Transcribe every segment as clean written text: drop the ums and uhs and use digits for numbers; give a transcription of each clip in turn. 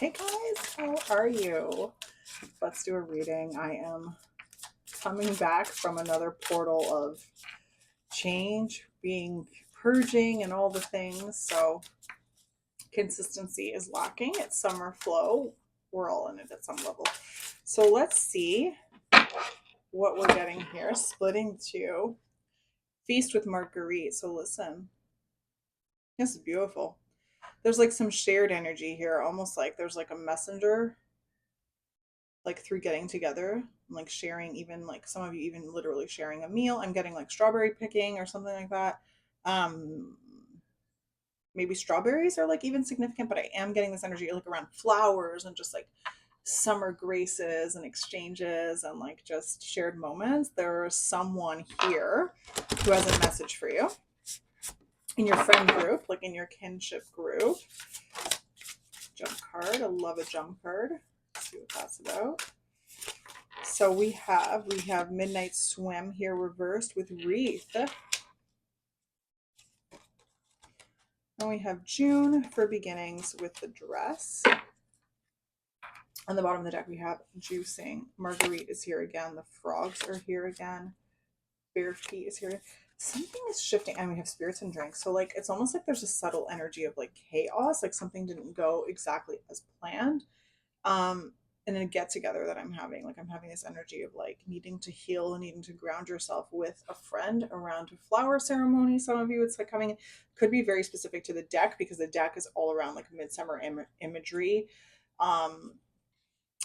Hey guys, how are you? Let's do a reading. I am coming back from another portal of change, being purging and all the things. So consistency is lacking. It's summer flow. We're all in it at some level. So let's see what we're getting here. Splitting two. Feast with Marguerite. So listen, this is beautiful. There's like some shared energy here, almost like there's like a messenger like through getting together, like sharing, even like some of you even literally sharing a meal. I'm getting like strawberry picking or something like that. um Maybe strawberries are like even significant, but I am getting this energy like around flowers and just like summer graces and exchanges and like just shared moments. There's someone here who has a message for you in your friend group, like in your kinship group. Jump card. I love a jump card. Let's see what that's about. So we have Midnight Swim here reversed with Wreath. And we have June for beginnings with the dress. On the bottom of the deck we have Juicing. Marguerite is here again. The frogs are here again. Bare Feet is here. Something is shifting, and we have Spirits and Drinks. So like it's almost like there's a subtle energy of like chaos, like something didn't go exactly as planned. um and a get together that I'm having, like I'm having this energy of like needing to heal, needing to ground yourself with a friend around a flower ceremony. Some of you, it's like coming, could be very specific to the deck because the deck is all around like midsummer imagery, um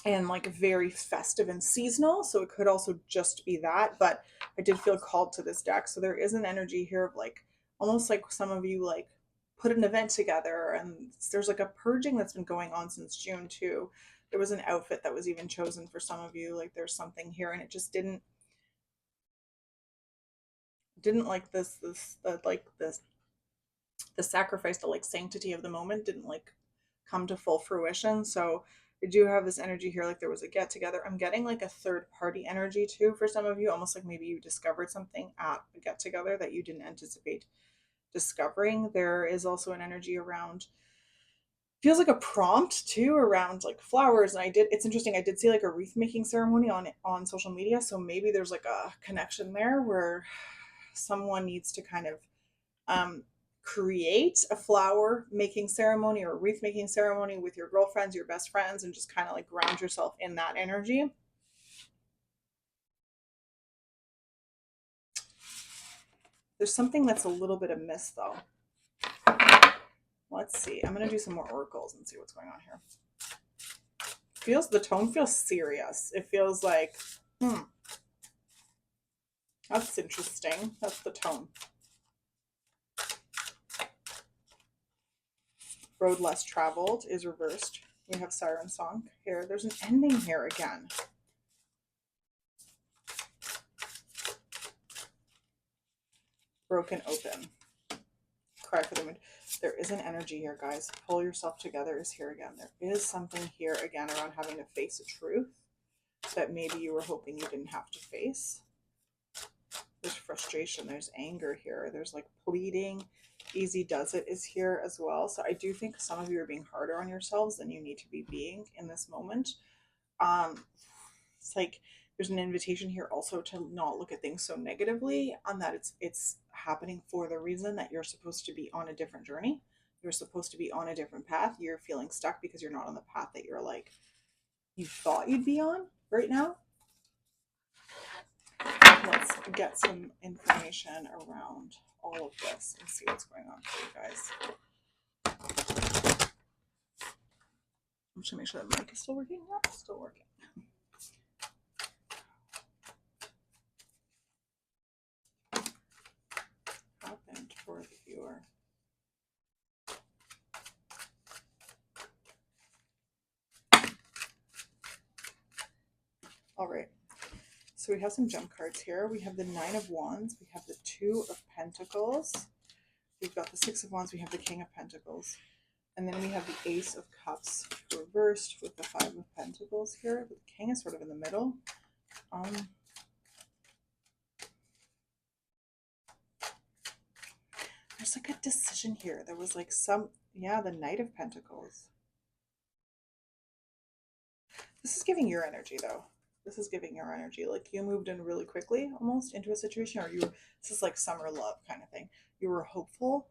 and like very festive and seasonal, so it could also just be that. But I did feel called to this deck, so there is an energy here of like almost like some of you like put an event together, and there's like a purging that's been going on since June too. There was an outfit that was even chosen for some of you, like there's something here, and it just didn't like this like this the sacrifice, the like sanctity of the moment didn't like come to full fruition. So I do have this energy here, like there was a get together. I'm getting like a third party energy too for some of you, almost like maybe you discovered something at a get together that you didn't anticipate discovering. There is also an energy around, feels like a prompt too around like flowers. And it's interesting, I did see like a wreath making ceremony on social media, so maybe there's like a connection there where someone needs to kind of um, create a flower making ceremony or a wreath making ceremony with your girlfriends, your best friends, and just kind of like ground yourself in that energy. There's something that's a little bit amiss though. Let's see. I'm going to do some more oracles and see what's going on here. The tone feels serious. It feels like, that's interesting. That's the tone. Road less traveled is reversed. We have Siren Song here. There's an ending here again. Broken open. Cry for the moon. There is an energy here, guys. Pull yourself together is here again. There is something here again around having to face a truth that maybe you were hoping you didn't have to face. There's frustration. There's anger here. There's like pleading. Easy does it is here as well. So I do think some of you are being harder on yourselves than you need to be being in this moment. It's like there's an invitation here also to not look at things so negatively, on that it's happening for the reason that you're supposed to be on a different journey. You're supposed to be on a different path. You're feeling stuck because you're not on the path that you're like you thought you'd be on right now. Let's get some information around all of this and see what's going on for you guys. I'm just gonna make sure that mic is still working. Yep, still working. Happened for the viewer. All right. So we have some jump cards here. We have the Nine of Wands. We have the Two of Pentacles. We've got the Six of Wands. We have the King of Pentacles. And then we have the Ace of Cups reversed with the Five of Pentacles here. The King is sort of in the middle. There's like a decision here. There was like the Knight of Pentacles. This is giving your energy though. This is giving your energy. Like you moved in really quickly almost into a situation, or this is like summer love kind of thing. You were hopeful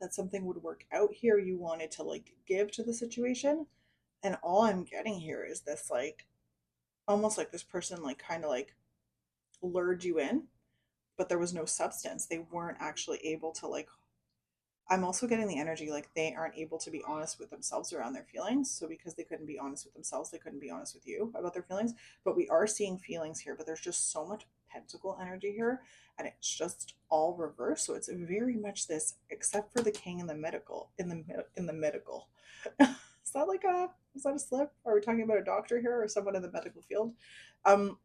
that something would work out here. You wanted to like give to the situation. And all I'm getting here is this like almost like this person like kind of like lured you in, but there was no substance. They weren't actually able to like, I'm also getting the energy like they aren't able to be honest with themselves around their feelings. So because they couldn't be honest with themselves, they couldn't be honest with you about their feelings. But we are seeing feelings here, but there's just so much pentacle energy here, and it's just all reversed. So it's very much this, except for the king in the medical, in the medical. Is that like a, is that a slip? Are we talking about a doctor here or someone in the medical field? Um,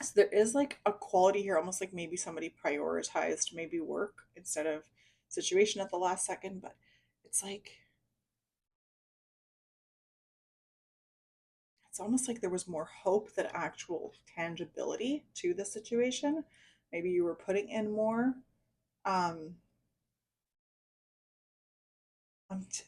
so there is like a quality here, almost like maybe somebody prioritized maybe work instead of situation at the last second, but it's like it's almost like there was more hope than actual tangibility to the situation. Maybe you were putting in more. Um,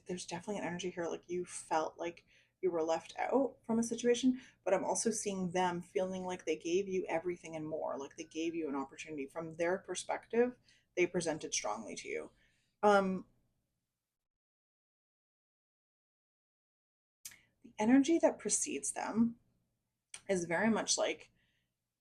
there's definitely an energy here like you felt like you were left out from a situation, but I'm also seeing them feeling like they gave you everything and more, like they gave you an opportunity from their perspective. They presented strongly to you. Um, the energy that precedes them is very much like,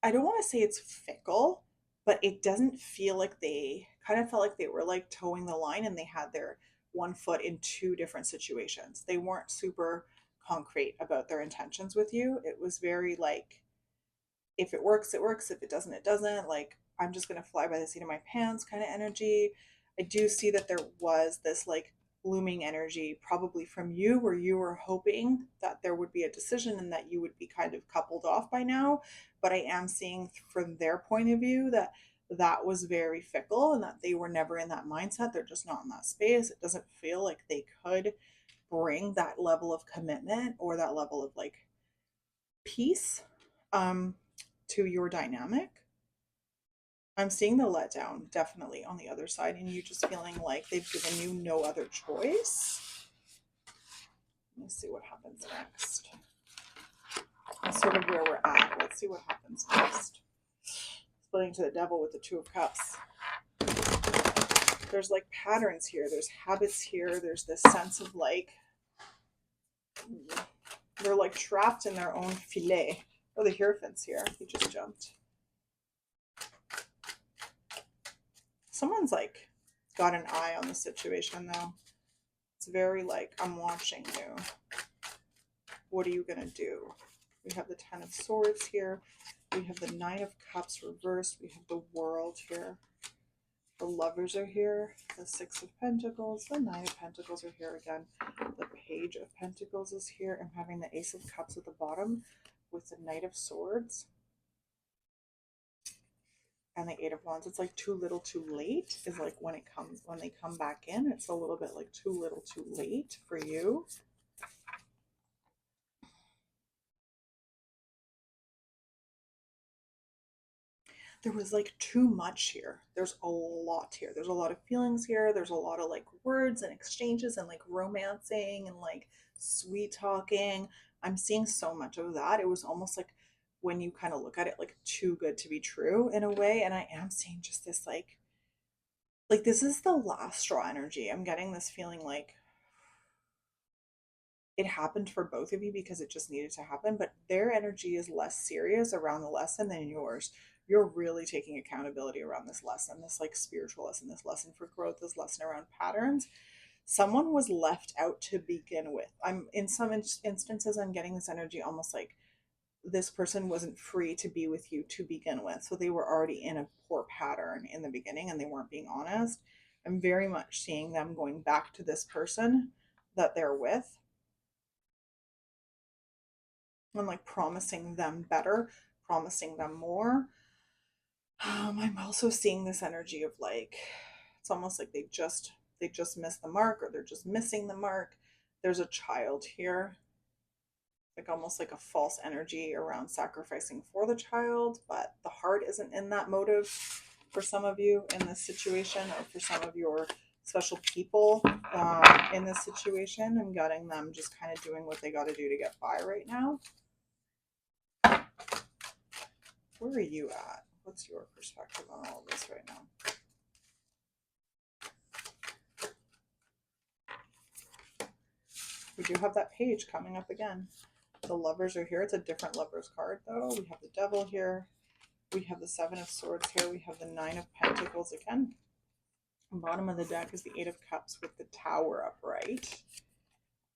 I don't want to say it's fickle, but it doesn't feel like they kind of felt like they were like towing the line and they had their one foot in two different situations. They weren't super concrete about their intentions with you. It was very like, if it works, it works. If it doesn't, it doesn't. Like, I'm just going to fly by the seat of my pants kind of energy. I do see that there was this like looming energy probably from you where you were hoping that there would be a decision and that you would be kind of coupled off by now. But I am seeing from their point of view that that was very fickle and that they were never in that mindset. They're just not in that space. It doesn't feel like they could bring that level of commitment or that level of like peace um, to your dynamic. I'm seeing the letdown definitely on the other side, and you just feeling like they've given you no other choice. Let me see what happens next. That's sort of where we're at. Let's see what happens next. Splitting to the devil with the Two of Cups. There's like patterns here, there's habits here, there's this sense of like they're like trapped in their own filet. Oh, the Hierophant's here. He just jumped. Someone's like got an eye on the situation though. It's very like, I'm watching you. What are you gonna do? We have the Ten of Swords here. We have the Nine of Cups reversed. We have the World here. The Lovers are here. The Six of Pentacles. The Nine of Pentacles are here again. The Page of Pentacles is here. I'm having the Ace of Cups at the bottom with the Knight of Swords. And the Eight of Wands. It's like too little too late is like when they come back in, it's a little bit like too little too late for you. There was like too much here. There's a lot here. There's a lot of feelings here. There's a lot of like words and exchanges and like romancing and like sweet talking. I'm seeing so much of that. It was almost like when you kind of look at it like too good to be true in a way. And I am seeing just this like this is the last straw energy. I'm getting this feeling like it happened for both of you because it just needed to happen, but their energy is less serious around the lesson than yours. You're really taking accountability around this lesson, this like spiritual lesson, this lesson for growth, this lesson around patterns. Someone was left out to begin with. I'm in some instances, I'm getting this energy almost like this person wasn't free to be with you to begin with. So they were already in a poor pattern in the beginning and they weren't being honest. I'm very much seeing them going back to this person that they're with and like promising them better, promising them more. I'm also seeing this energy of like it's almost like they just missed the mark or they're just missing the mark. There's a child here, like almost like a false energy around sacrificing for the child, but the heart isn't in that motive for some of you in this situation, or for some of your special people in this situation. I'm getting them just kind of doing what they got to do to get by right now. Where are you at? What's your perspective on all of this right now? We do have that page coming up again. The lovers are here. It's a different lovers card though. We have the devil here. We have the 7 of swords here. We have the 9 of pentacles again. Bottom of the deck is the 8 of cups with the tower upright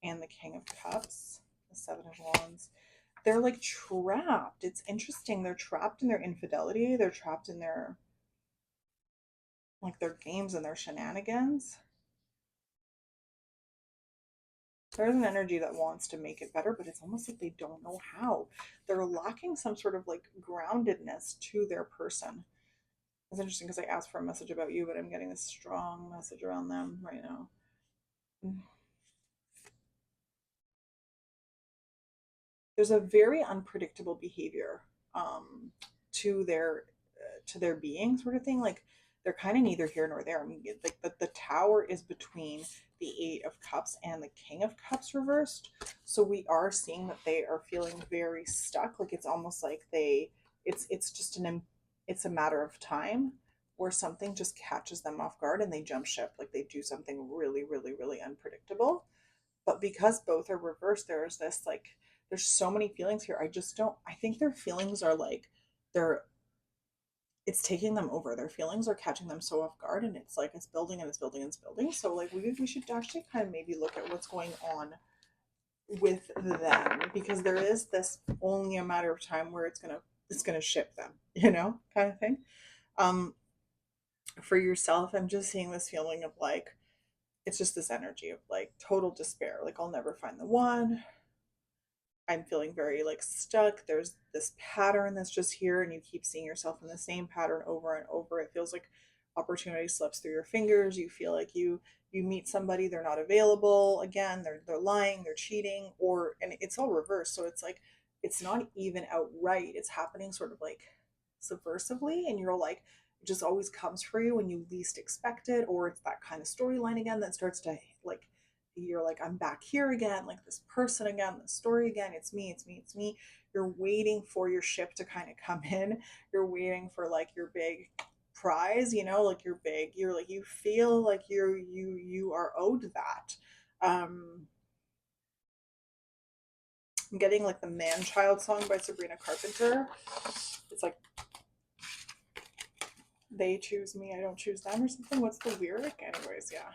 and the king of cups, the 7 of wands. They're like trapped. It's interesting. They're trapped in their infidelity. They're trapped in their games and their shenanigans. There's an energy that wants to make it better, but it's almost like they don't know how. They're lacking some sort of like groundedness to their person. It's interesting because I asked for a message about you, but I'm getting a strong message around them right now. There's a very unpredictable behavior to their being, sort of thing. Like they're kind of neither here nor there. I mean, like the tower is between the 8 of cups and the king of cups reversed. So we are seeing that they are feeling very stuck. Like it's almost like it's just it's a matter of time where something just catches them off guard and they jump ship. Like they do something really, really, really unpredictable. But because both are reversed, there's so many feelings here. I think their feelings are like they're it's taking them over. Their feelings are catching them so off guard, and it's like it's building and it's building and it's building. So like we should actually kind of maybe look at what's going on with them, because there is this only a matter of time where it's gonna ship them, kind of thing. For yourself, I'm just seeing this feeling of like it's just this energy of like total despair. Like I'll never find the one. I'm feeling very like stuck. There's this pattern that's just here, and you keep seeing yourself in the same pattern over and over. It feels like opportunity slips through your fingers. You feel like you meet somebody, they're not available again. They're lying, they're cheating, and it's all reversed. So it's like it's not even outright. It's happening sort of like subversively, and you're like it just always comes for you when you least expect it, or it's that kind of storyline again that starts to like you're like I'm back here again, like this person again, the story again, it's me, it's me, it's me. You're waiting for your ship to kind of come in. You're waiting for like your big prize, like you're like you feel like you are owed that. I'm getting like the Man Child song by Sabrina Carpenter. It's like they choose me, I don't choose them, or something. What's the lyric? Anyways, yeah,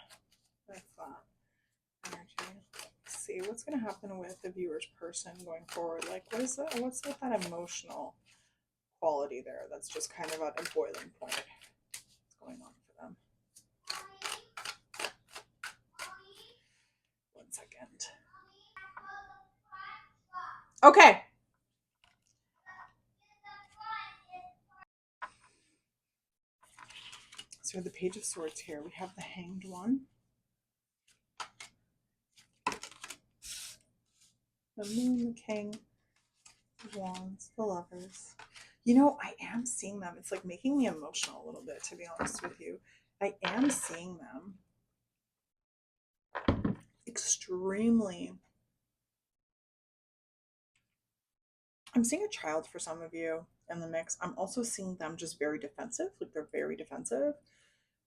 that's that energy. See what's going to happen with the viewer's person going forward. Like what's with that emotional quality there that's just kind of at a boiling point? What's going on for them? 1 second. Okay. So the Page of Swords here, we have the Hanged One, the Moon, the King, the Wands, the Lovers. I am seeing them. It's like making me emotional a little bit, to be honest with you. I am seeing them extremely. I'm seeing a child for some of you in the mix. I'm also seeing them just very defensive. Like they're very defensive.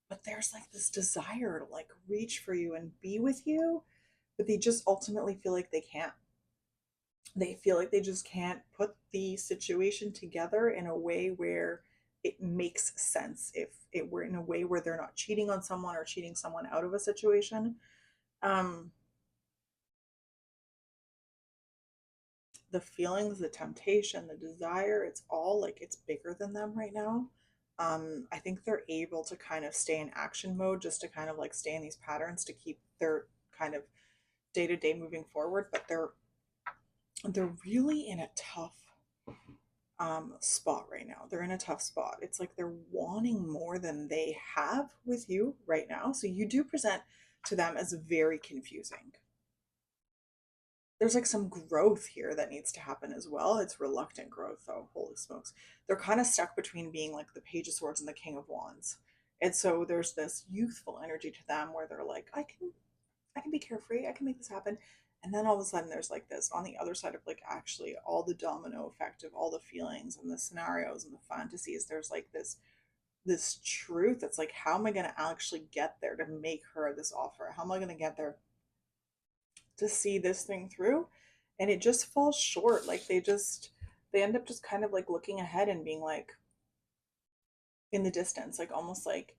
But there's like this desire to like reach for you and be with you, but they just ultimately feel like they can't. They feel like they just can't put the situation together in a way where it makes sense. If it were in a way where they're not cheating on someone or cheating someone out of a situation. The feelings, the temptation, the desire, it's all like it's bigger than them right now. I think they're able to kind of stay in action mode just to kind of like stay in these patterns to keep their kind of day to day moving forward, but they're really in a tough spot right now. They're in a tough spot. It's like they're wanting more than they have with you right now. So you do present to them as very confusing. There's like some growth here that needs to happen as well. It's reluctant growth though. Holy smokes. They're kind of stuck between being like the Page of Swords and the King of Wands. And so there's this youthful energy to them where they're like, I can be carefree, I can make this happen. And then all of a sudden there's like this on the other side of like actually all the domino effect of all the feelings and the scenarios and the fantasies. There's like this truth that's like, how am I going to actually get there to make her this offer? How am I going to get there to see this thing through? And it just falls short. Like they end up just kind of like looking ahead and being like in the distance, like almost like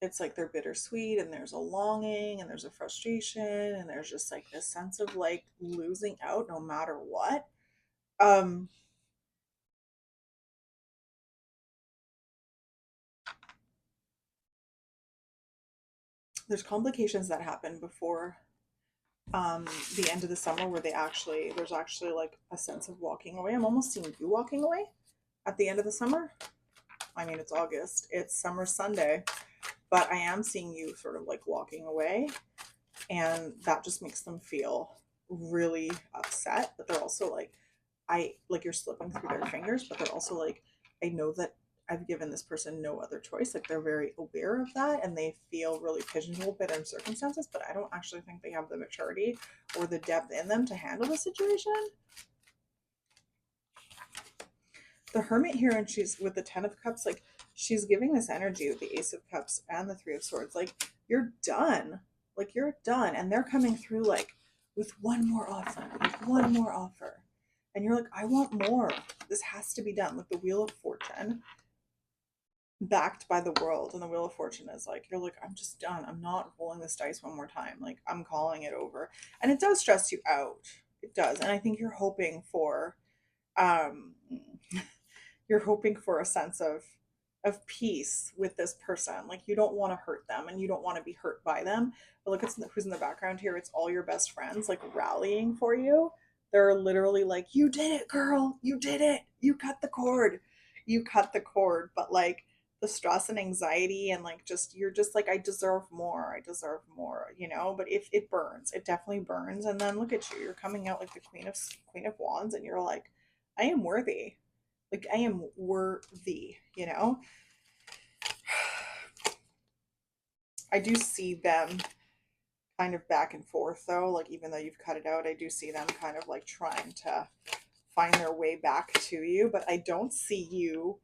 it's like they're bittersweet and there's a longing and there's a frustration and there's just like this sense of like losing out no matter what. Um, there's complications that happen before the end of the summer where there's actually like a sense of walking away. I'm almost seeing you walking away at the end of the summer. I mean, it's August, it's summer Sunday, but I am seeing you sort of like walking away, and that just makes them feel really upset. But they're also like, I like you're slipping through their fingers, but they're also like, I know that I've given this person no other choice. Like they're very aware of that and they feel really pigeonholed by their circumstances, but I don't actually think they have the maturity or the depth in them to handle the situation. The Hermit here, and she's with the Ten of Cups, like she's giving this energy with the Ace of Cups and the Three of Swords. Like you're done. Like you're done. And they're coming through like with one more offer, like one more offer. And you're like, I want more. This has to be done. Like the Wheel of Fortune backed by the world, and the Wheel of Fortune is like, you're like, I'm just done, I'm not rolling this dice one more time, like I'm calling it over. And it does stress you out, it does. And I think um you're hoping for a sense of peace with this person. Like you don't want to hurt them and you don't want to be hurt by them. But look at who's in the background here. It's all your best friends like rallying for you. They're literally like, you did it, girl, you did it, you cut the cord, you cut the cord. But like the stress and anxiety and like just you're just like, I deserve more, I deserve more, you know. But if it burns, it definitely burns. And then look at you, you're coming out like the Queen of Wands, and you're like, I am worthy, like I am worthy, you know. I do see them kind of back and forth though, like even though you've cut it out, I do see them kind of like trying to find their way back to you. But I don't see you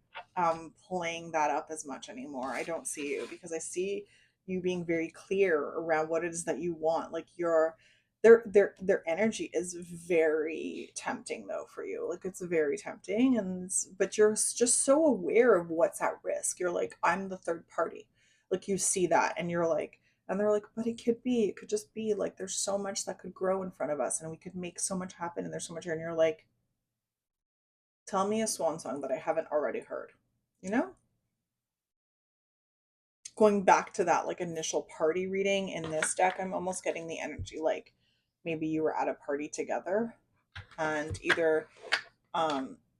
playing that up as much anymore. I don't see you, because I see you being very clear around what it is that you want. Like your their energy is very tempting though for you. Like it's very tempting, and but you're just so aware of what's at risk. You're like, I'm the third party. Like you see that and you're like, and they're like, but it could just be like there's so much that could grow in front of us and we could make so much happen and there's so much here. And you're like, tell me a swan song that I haven't already heard, you know? Going back to that like initial party reading in this deck, I'm almost getting the energy like maybe you were at a party together, and either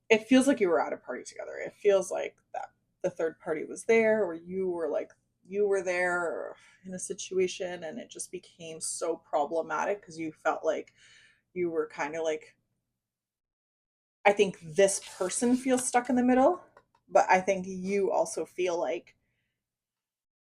it feels like you were at a party together. It feels like that the third party was there, or you were there in a situation and it just became so problematic because you felt like you were kind of like, I think this person feels stuck in the middle, but I think you also feel like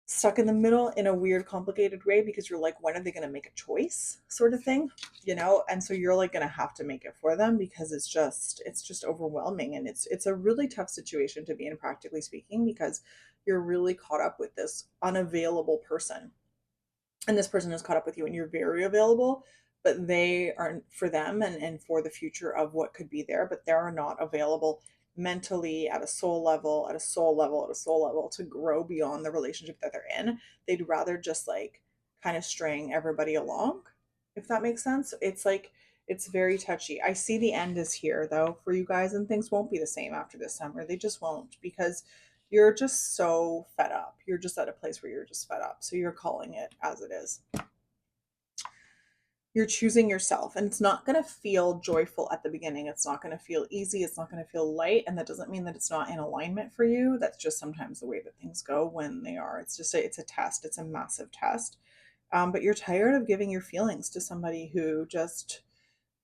stuck in the middle in a weird, complicated way because you're like, when are they going to make a choice, sort of thing, you know? And so you're like going to have to make it for them because it's just overwhelming, and it's a really tough situation to be in, practically speaking, because you're really caught up with this unavailable person, and this person is caught up with you and you're very available, but they aren't for them and for the future of what could be there, but they're not available mentally at a soul level, at a soul level to grow beyond the relationship that they're in. They'd rather just like kind of string everybody along, if that makes sense. It's like it's very touchy. I see the end is here though for you guys, and things won't be the same after this summer. They just won't, because you're just so fed up. You're just at a place where you're just fed up. So you're calling it as it is. You're choosing yourself, and it's not going to feel joyful at the beginning. It's not going to feel easy. It's not going to feel light. And that doesn't mean that it's not in alignment for you. That's just sometimes the way that things go when they are. It's a test. It's a massive test. But you're tired of giving your feelings to somebody who just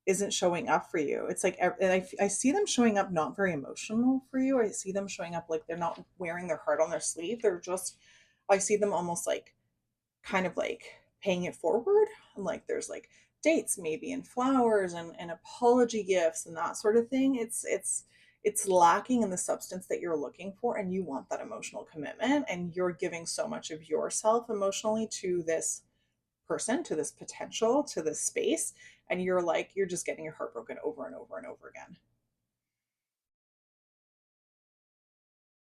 isn't showing up for you. It's like, and I see them showing up not very emotional for you. I see them showing up like they're not wearing their heart on their sleeve. They're just, I see them almost like kind of like paying it forward. And like there's like dates maybe and flowers and apology gifts and that sort of thing. It's lacking in the substance that you're looking for, and you want that emotional commitment, and you're giving so much of yourself emotionally to this person, to this potential, to this space, and you're just getting your heart broken over and over and over again.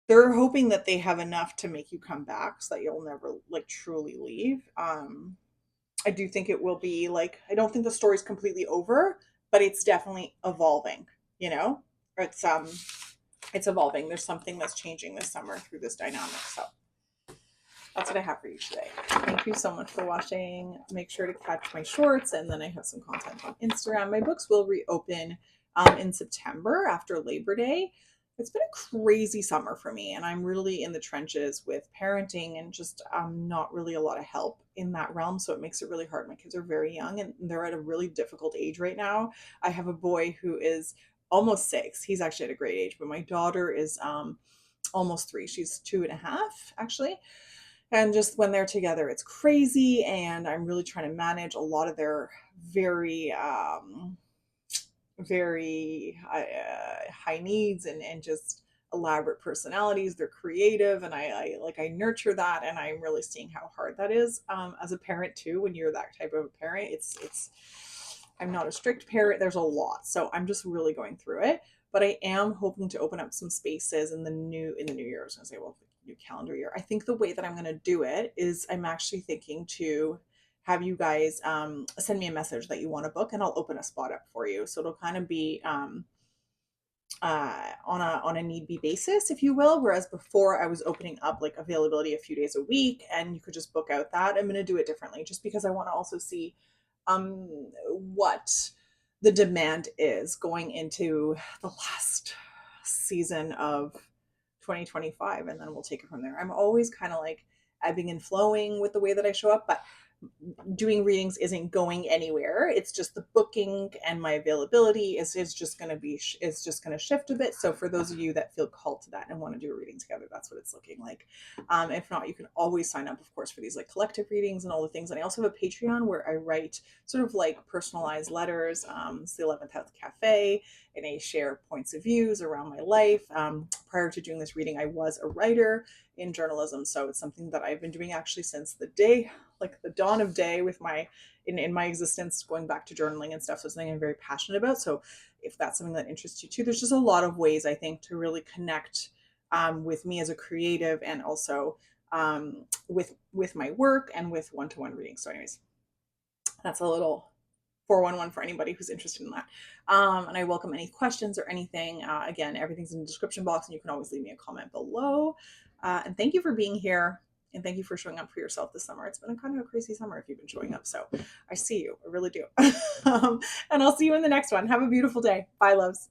They're hoping that they have enough to make you come back so that you'll never like truly leave. I do think it will be like, I don't think the story's completely over, but it's definitely evolving, you know? It's it's evolving. There's something that's changing this summer through this dynamic. So that's what I have for you today. Thank you so much for watching. Make sure to catch my shorts, and then I have some content on Instagram. My books will reopen in September after Labor Day. It's been a crazy summer for me, and I'm really in the trenches with parenting and just not really a lot of help in that realm. So it makes it really hard. My kids are very young and they're at a really difficult age right now. I have a boy who is almost 6. He's actually at a great age, but my daughter is almost 3. She's 2.5, actually. And just when they're together, it's crazy. And I'm really trying to manage a lot of their very, very high needs and just elaborate personalities. They're creative, and I nurture that, and I'm really seeing how hard that is as a parent too. When you're that type of a parent, it's I'm not a strict parent. There's a lot, so I'm just really going through it. But I am hoping to open up some spaces in the new year. I was gonna say, well, new calendar year. I think the way that I'm gonna do it is I'm actually thinking to have you guys send me a message that you want a book, and I'll open a spot up for you. So it'll kind of be on a need be basis, if you will. Whereas before I was opening up like availability a few days a week, and you could just book out that. I'm going to do it differently, just because I want to also see um, what the demand is going into the last season of 2025, and then we'll take it from there. I'm always kind of like ebbing and flowing with the way that I show up, but doing readings isn't going anywhere. It's just the booking and my availability is just going to be is just going to shift a bit. So for those of you that feel called to that and want to do a reading together, that's what it's looking like. If not, you can always sign up, of course, for these like collective readings and all the things. And I also have a Patreon where I write sort of like personalized letters. It's the 11th House Cafe, and I share points of views around my life. Prior to doing this reading, I was a writer in journalism, so it's something that I've been doing actually since the day, like the dawn of day, with my in my existence, going back to journaling and stuff. So it's something I'm very passionate about. So if that's something that interests you too, there's just a lot of ways I think to really connect with me as a creative, and also with my work and with one-to-one readings. So anyways, that's a little 411 for anybody who's interested in that. And I welcome any questions or anything. Again, everything's in the description box, and you can always leave me a comment below. And thank you for being here. And thank you for showing up for yourself this summer. It's been a kind of a crazy summer if you've been showing up. So I see you. I really do. And I'll see you in the next one. Have a beautiful day. Bye, loves.